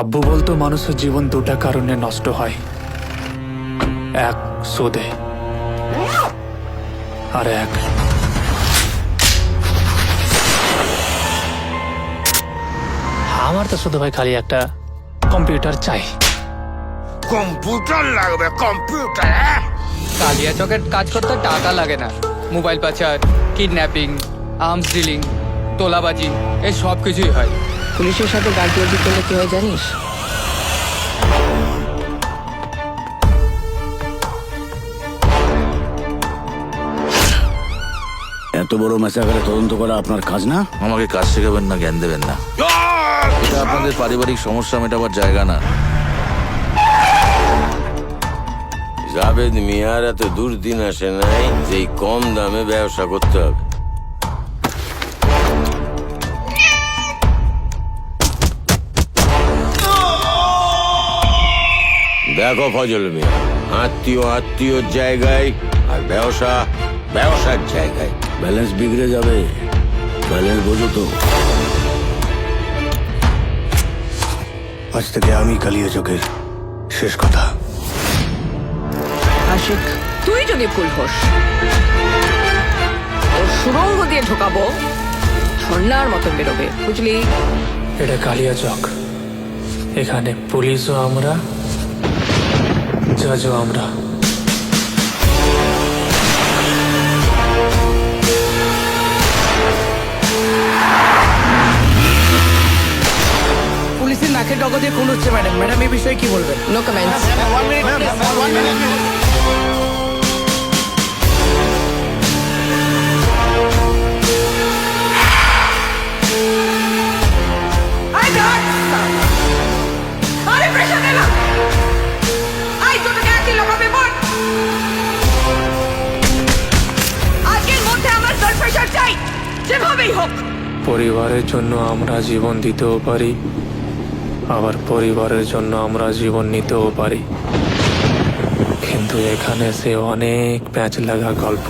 আব্বু বলতো মানুষের জীবন দুটা কারণে নষ্ট হয়, এক সুদে আর এক আমার তো শুধু ভাই খালি একটা কম্পিউটার চাই। কম্পিউটার লাগবে, কম্পিউটার। কালিয়া চকের কাজ করতে টাকা লাগে না। মোবাইল পাচার, কিডন্যাপিং, আর্মস ডিলিং, তোলাবাজি, এই সব কিছুই হয়। পুলিশের সাথে গার্ডিয়াজি করলে কি হয় জানিস? এত বড় ম্যাসাকারে তদন্ত করা আপনার কাজ না? আমাকে কাজ শেখাবেন না, জ্ঞান দেবেন না। এটা আপনাদের পারিবারিক সমস্যা মেটাবার জায়গা না। জাভেদ মিয়ার এত দুর্দিন আসে নাই যে এই কম দামে ব্যবসা করতে হবে। দেখো ফজল মিয়া, আত্মীয় জায়গায় আর ব্যবসা ব্যবসার জায়গায়। ব্যালেন্স বিগড়ে যাবে, ব্যালেন্স বোঝো তো। আজ থেকে আমি কালিয়া চোখের শেষ কথা। আশিক, তুই যদি ভুল হোস, ওর সুরঙ্গ দিয়ে ঢোকাবো, ঝর্ণার মতন বেরোবে, বুঝলি? এটা কালিয়া চক, এখানে পুলিশও আমরা, জাজও আমরা। পুলিশের নাকের ডগা দিয়ে খুন হচ্ছে ম্যাডাম। ম্যাডাম এই বিষয়ে কি বলবেন? No comments. পরিবারের জন্য আমরা জীবন দিতেও পারি, আবার পরিবারের জন্য আমরা জীবন নিতেও পারি, কিন্তু এখানে সে অনেক প্যাঁচ লাগা গল্প।